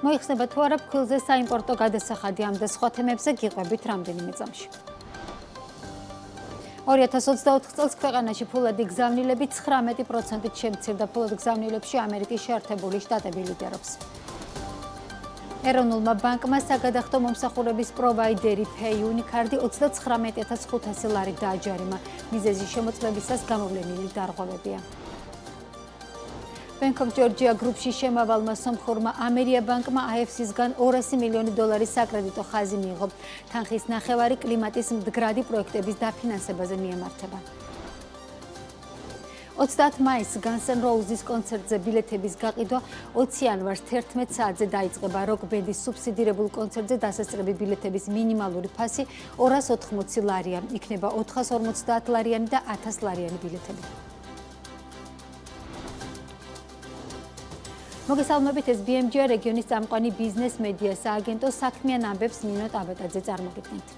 მოიხსნება თუ არა ფქვილზე საიმპორტო გადასახადი ამ და სხვა თემებზე გიყვებით რამდენიმე წამში. 2024 წელს ქვეყანაში ფულადი გზავნილები 19%-ით შემცირდა. ფულადი გზავნილებში ამერიკის შეერთებული შტატები ლიდერობს. ეროვნულმა ბანკმა საგადახდო მომსახურების პროვაიდერი PayUniCard 39,500 ლარი დააჯარიმა. მიზეზი შემოწმებისას გამოვლენილი დარღვევებია. Bank of Georgia Group-ში შემავალმა სომხურმა ამერია ბანკმა IFC-სგან $200 მილიონი საკრედიტო ხაზი მიიღო. თანხის ნახევარი კლიმატის მდგრადი პროექტების დაფინანსებაზე მიემართება. 30 მაისს Guns N' Roses კონცერტზე ბილეთების გაყიდვა 20 იანვარს 11 საათზე დაიწყება. როკ ბენდის სუბსიდირებულ კონცერტზე დასაწყები ბილეთების მინიმალური ფასი 280 ლარია. იქნება 450 ლარიანი და 1000 ლარიანი ბილეთები. მოგესალმებით, ეს BMG რეგიონის წამყვანი ბიზნეს მედია სააგენტო საქმიან ამბებს ნინო ტაბეტაძე წარმოგიდგენთ.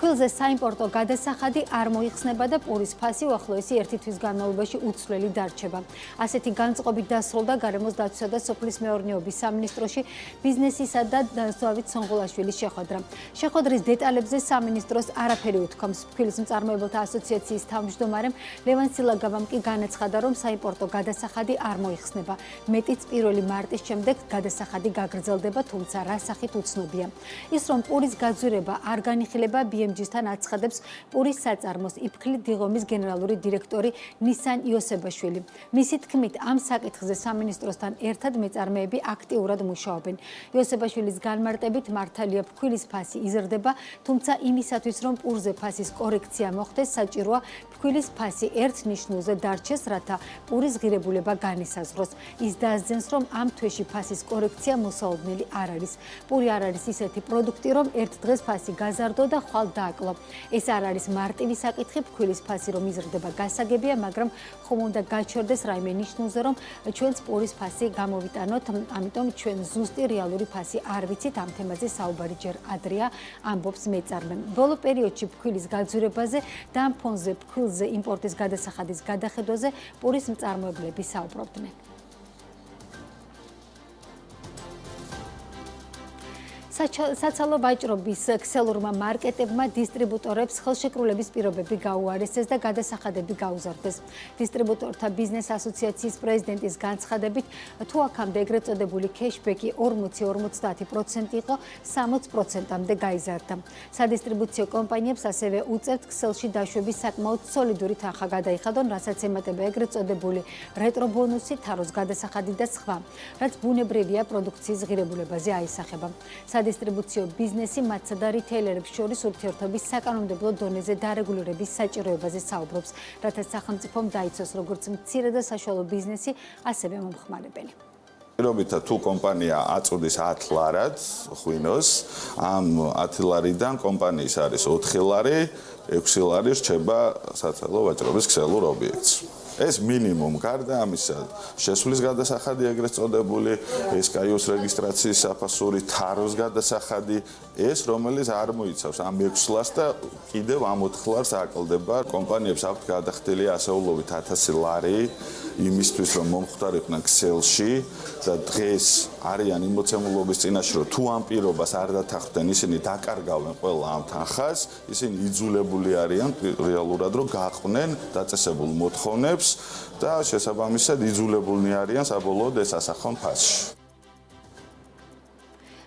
ფქვილზე საიმპორტო გადასახადი არ მოიხსნება და პურის ფასი უახლოესი 1 თვის განმავლობაში უცვლელი დარჩება. ასეთი განწყობით დასრულდა გარემოს დაცვისა და სოფლის მეურნეობის სამინისტროში ბიზნესისა და ზვავით სონღულაშვილის შეხვედრა. შეხვედრის დეტალებზე სამინისტროს არაფერი უთქვამს. ფქვილის მწარმოებელთა ასოციაციის თავმჯდომარემ ლევან სილაგავამ კი განაცხადა, რომ საიმპორტო გადასახადი არ მოიხსნება. მეტიც 1 მარტის შემდეგ გადასახადი გაგრძელდება, თუმცა რა სახით უცნობია. ის რომ პურის გაძვირება არ განიხილება BMG-სთან აცხადებს პურის საწარმოს იფქლი დიღომის გენერალური დირექტორი ნისან იოსებაშვილი. მისი თქმით, ამ საკითხზე სამინისტროსთან ერთად მეწარმეები აქტიურად მუშაობენ. იოსებაშვილის განმარტებით მართალია ფქვილის ფასი იზრდება, თუმცა იმისათვის, რომ პურზე ფასის კორექცია მოხდეს, საჭიროა ფქვილის ფასი ერთ ნიშნულზე დარჩეს, რათა პურის ღირებულება განისაზღვროს. ის დაასძენს, რომ ამ თვეში ფასის კორექცია მოსაოდნელი არ არის. პური არ არის ისეთი პროდუქტი, რომ ერთ დღეს ფასი გაზარდო და ხვალ დააკლო. ეს არ არის მარტივი საკითხი, ფქვილის ფასი რომ იზრდება გასაგებია, მაგრამ ხომ უნდა გაჩერდეს რაიმე ნიშნულზე, რომ ჩვენს პურის ფასი გამოვიტანოთ, ამიტომ ჩვენ ზუსტი რეალური ფასი არ ვიცით, ამ თემაზე საუბარი ჯერ ადრეა, ამბობს მეწარმე. ბოლო პერიოდში ფქვილის გაძვირებაზე და ამ ფონზე ფქვილზე იმპორტის გადასახადის გადახედვაზე პურის მწარმოებლები საუბრობდნენ. საცალო ვაჭრობის ქსელურმა მარკეტებმა დისტრიბუტორებს ხელშეკრულების პირობები გაუარესეს და გადასახადები გაუზარდეს. დისტრიბუტორთა ბიზნეს ასოციაციის პრეზიდენტის განცხადებით, თუ აქამდე ეგრეთ წოდებული кэшბექი 40-50% იყო, 60%-მდე გაიზარდა. სადისტრიბუციო კომპანიებს ასევე უწევთ ქსელში დაშვების საკმაოდ სოლიდური თანხა გადაიხადონ, რასაც ემატება ეგრეთ წოდებული რეტრო ბონუსი, თაროს გადასახადი და სხვა, რაც ბუნებრივია პროდუქციის ღირებულებაზე აისახება. სადისტრიბუციო ბიზნესი მათსა და რიტეილერებს შორის ურთიერთობის საკანონმდებლო დონეზე დარეგულირების საჭიროებაზე საუბრობს, რათა სახელმწიფომ დაიცოს როგორც მცირე და საშუალო ბიზნესი, ასევე მომხმარებელი. პირობითა თუ კომპანია აწუდის 10 ლარად ღვინოს, ამ 10 ლარიდან კომპანიის არის 4 ლარი, 6 ლარი რჩება საცალო ვაჭრობის ქსელურ ობიექტს. ეს მინიმუმ გარდა ამისა შესვლის გადასახადი ეგრეთ წოდებული SKU-ს რეგისტრაციის საფასური, თაროს გადასახადი, ეს რომელიც არ მოიცავს ამ 6 ლარს და კიდევ ამ 4 ლარს აკლდება. კომპანიებს აქვთ გადახდილი ასეულობით 1000 ლარი იმისთვის, რომ მომხდარიყვნენ ქსელში და დღეს არიან იმოცემულობის წინაშე, რომ თუ ამ პირობას არ დათანხმდნენ, ისინი დაკარგავენ ყველა ამ თანხას, ისინი იძულებული არიან რეალურად რომ გააყვნენ დაწესებულ მოთხოვნებს და შესაბამისად იძულებულნი არიან საბოლოოდ ეს ასახონ ფასში.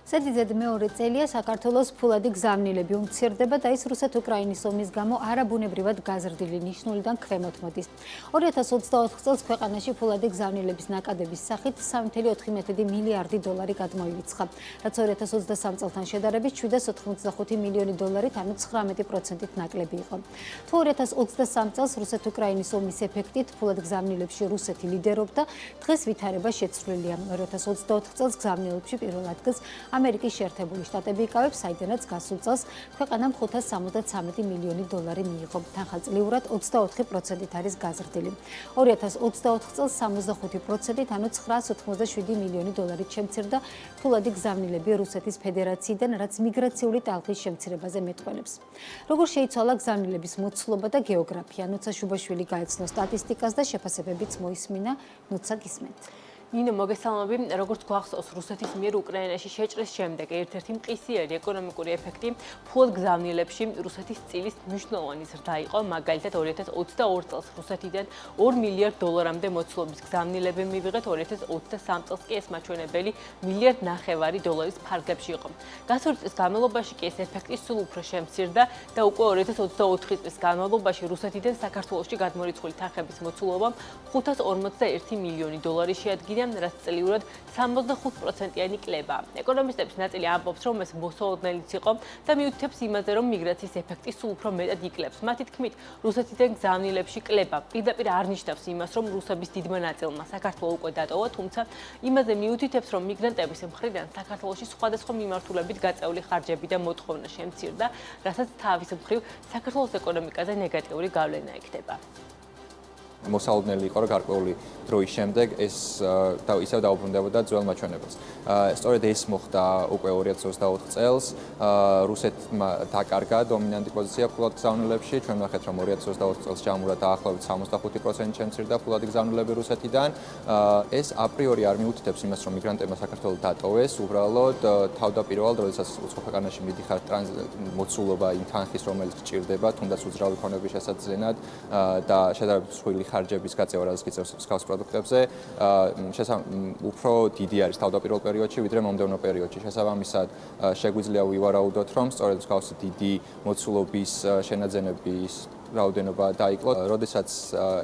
სედიზედ მეორე წელია საქართველოს ფულადი გზავნილები უმცირდება და ის რუსეთ-უკრაინის ომის გამო არაბუნებრივად გაზრდილი ნიშნულიდან ქვემოთ მოდის. 2024 წელს ქვეყანაში ფულადი გზავნილების ნაკადების სახით 3.4 მილიარდი დოლარი გადმოივიცხა, რაც 2023 წელთან შედარებით 785 მილიონი დოლარით, ანუ 19%-ით ნაკლები იყო. თუ 2023 წელს რუსეთ-უკრაინის ომის ეფექტით ფულად გზავნილებში რუსეთი ლიდერობდა, დღეს ვითარება შეცვლილია. 2024 წელს გზავნილებში პირველ ადგილს ამერიკის შეერთებული შტატები იკავებს, საიდანაც გასულ წელს ქვეყანამ 573 მილიონი დოლარი მიიღო. თანხაწლიურად 24%-ით არის გაზრდილი. 2024 წელს 65%-ით, ანუ 987 მილიონი დოლარით შემცირდა ფულადი გზავნილები რუსეთის ფედერაციიდან, რაც მიგრაციული ტალღის შემცირებაზე მეტყველებს. როგორ შეიცვალა გზავნილების მოცულობა და გეოგრაფია? ნუცა შუბაშვილი გაეცნო სტატისტიკას და შეფასებებიც მოისმინა. ნუცა გისმენთ. ნინო, მოგესალმები. როგორც გვახსოვს, რუსეთის მიერ უკრაინაში შეჭრის შემდეგ ერთ-ერთი მყისიერი ეკონომიკური ეფექტი ფულად გზავნილებში რუსეთის წილის მნიშვნელოვანი ზრდა იყო. მაგალითად, 2022 წელს რუსეთიდან $2 მილიარდამდე მოცულობის გზავნილები მივიღეთ, 2023 წელს კი ეს მაჩვენებელი $1.5 მილიარდის ფარგლებში იყო. გასული წლის განმავლობაში კი ეს ეფექტი სულ უფრო შემცირდა და უკვე 2024 წლის განმავლობაში რუსეთიდან საქართველოში გადმორიცხული თანხების მოცულობა $541 მილიონი შეადგინა, რაც წლიურად 65%-იანი კლებაა. ეკონომისტების ნაწილი ამბობს, რომ ეს მოსალოდნელიც იყო და მიუთითებს იმაზე, რომ მიგრაციის ეფექტი სულ უფრო მეტად იკლებს. მათი თქმით, რუსეთიდან გზავნილებში კლება პირდაპირ არ ნიშნავს იმას, რომ რუსების დიდმა ნაწილმა საქართველო უკვე დატოვა, თუმცა იმაზე მიუთითებს, რომ მიგრანტების მხრიდან საქართველოში სხვადასხვა მიმართულებით გაწეული ხარჯები და მოთხოვნა შემცირდა, რასაც თავის მხრივ საქართველოს ეკონომიკაზე ნეგატიური გავლენა ექნება. მოსალოდნელი იყო, რომ გარკვეული დროის შემდეგ ეს ისევ დაუბრუნდებოდა ძველ მაჩვენებელს. სწორედ ეს მოხდა უკვე 2024 წელს. რუსეთმა დაკარგა დომინანტი პოზიცია ფულად გზავნილებში. ჩვენ ნახეთ, რომ 2024 წელს ჯამურად დაახლოებით 65% შემცირდა ფულადი გზავნილები რუსეთიდან. ეს აპრიორი არ მიუთითებს იმას, რომ მიგრანტებმა საქართველოს დატოვეს. უბრალოდ თავდაპირველად, როდესაც უცხო ქვეყანაში მიდიხარ მოცულობა იმ თანხის, რომელიც გჭირდება, თუნდაც უძრავი ქონების შესაძლებლად და შედარებით მსხვილი ხარჯების გაწევა, რაც გიწევს მსგავს პროდუქტებზე, უფრო დიდი არის თავდაპირველ პერიოდში, ვიდრე მომდევნო პერიოდში. შესაბამისად, შეგვიძლია ვივარაუდოთ, რომ სწორედ მსგავსი დიდი მოცულობის შენაძენების რაოდენობა დაიკლო. როდესაც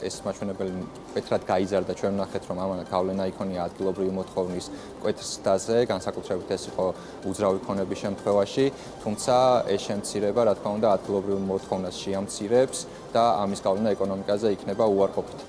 ეს მაჩვენებელი მკვეთრად გაიზარდა, ჩვენ ვნახეთ, რომ ამან გავლენა იქონია ადგილობრივი მოთხოვნის მკვეთრსდაზე, განსაკუთრებით ეს იყო უძრავი ქონების შემთხვევაში, თუმცა ეს შემცირება, რა თქმა უნდა, ადგილობრივ მოთხოვნას შეამცირებს და ამის გავლენა ეკონომიკაზე იქნება უარყოფითი.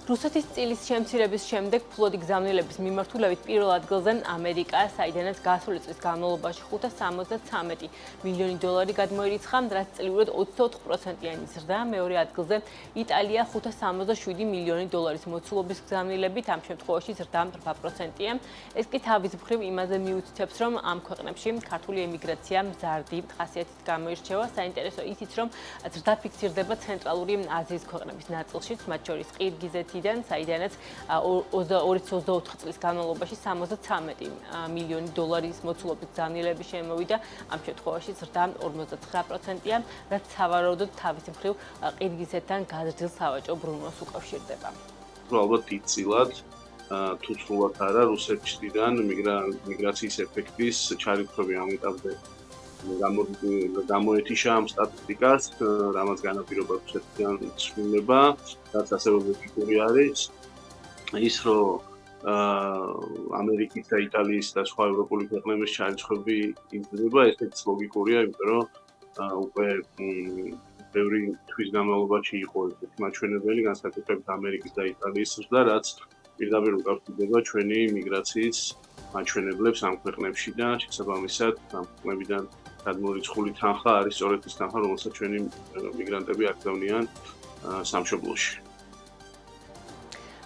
რუსეთის წილის შემცირების შემდეგ ფლოდი გზავნილების მიმართულებით პირველ ადგილზე ამერიკა, საიდანაც გასული წლის განმავლობაში $573 მილიონი გადმოირიცხა, რაც წლიურად 24%-იანი ზრდა. მეორე ადგილზე იტალია $567 მილიონი მოცულობის გზავნილებით, ამ შემთხვევაში ზრდა 8%-ია. ეს კი თავის მხრივ იმაზე მიუთითებს, რომ ამ ქვეყნებში ქართული ემიგრაცია მზარდი ხასიათით გამოირჩევა. საინტერესო ისიც, რომ ზრდა ფიქსირდება ცენტრალური აზიის ქვეყნების ნაწილშიც, მათ შორის ყირგიზეთი, საიდანაც 2024 წლის განმავლობაში $73 მილიონი მოცულობის გზავნილები შემოვიდა. ამ შემთხვევაში ზრდა 59%-ია, რაც სავარაუდოდ თავის მხრივ ყირგიზეთთან გაზრდილ სავაჭრო ბრუნვას უკავშირდება. ალბათ დიდწილად თუ სრულად არა რუსეთიდან მიგრაციის ეფექტის ჩარიცხვები ამ ეტაპზე გამოეთიშა ამ სტატისტიკას, რამაც განაპირობა რუსეთიდან ცვლილება, რაც ასევე ლოგიკური არის. ის, რომ ამერიკის და იტალიის და სხვა ევროპული ქვეყნების ჩარიცხვები იზრდება, ესეც ლოგიკურია, იმიტომ რომ უკვე ბევრი თვის განმავლობაში იყო ესეთი მაჩვენებელი, განსაკუთრებით ამერიკის და იტალიის ზრდა, რაც პირდაპირ უკავშირდება ჩვენი მიგრაციის მაჩვენებლებს ამ ქვეყნებში და შესაბამისად ამ ქვეყნებიდან გადმორიცხული თანხა არის სწორედ ის თანხა, რომელსაც ჩვენი მიგრანტები აგზავნიან სამშობლოში.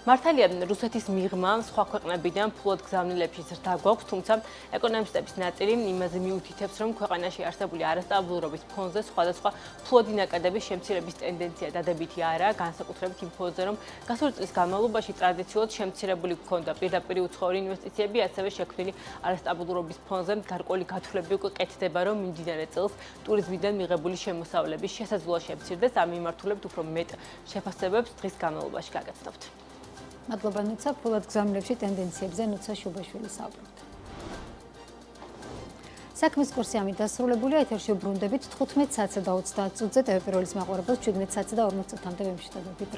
მართალია, რუსეთის მიღმა სხვა ქვეყნებიდან ფულად გზავნილებში ზრდა გვაქვს, თუმცა ეკონომისტების ნაწილი იმაზე მიუთითებს, რომ ქვეყანაში არსებული არასტაბილურობის ფონზე სხვადასხვა ფლუადი ნაკადების შემცირების ტენდენცია დადებითი არაა, განსაკუთრებით იმ ფონზე, რომ გასული წლის განმავლობაში ტრადიციულად შემცირებული ჰქონდა პირდაპირი უცხოური ინვესტიციები, ასევე შექმნილი არასტაბილურობის ფონზე გარკვეული გათვლები უკვე კეთდება, რომ მიმდინარე წელს ტურიზმიდან მიღებული შემოსავლების შესაძლოა შემცირდეს. ამ მიმართულებით უფრო მეტ შეფასებებს დღის განმავლობაში გაგაცნობთ. მადლობა ნუცა, ფულად გზავნილებში ტენდენციებზე ნუცა შუბაშვილი საუბრობდა. საქმის კურსი ამით დასრულებულია, ეთერში უბრუნდებით 15 საათსა და 30 წუთზე ტელევიზორის მაყურებელს 17 საათსა და 40 წუთამდე ვიმშვიდობებით.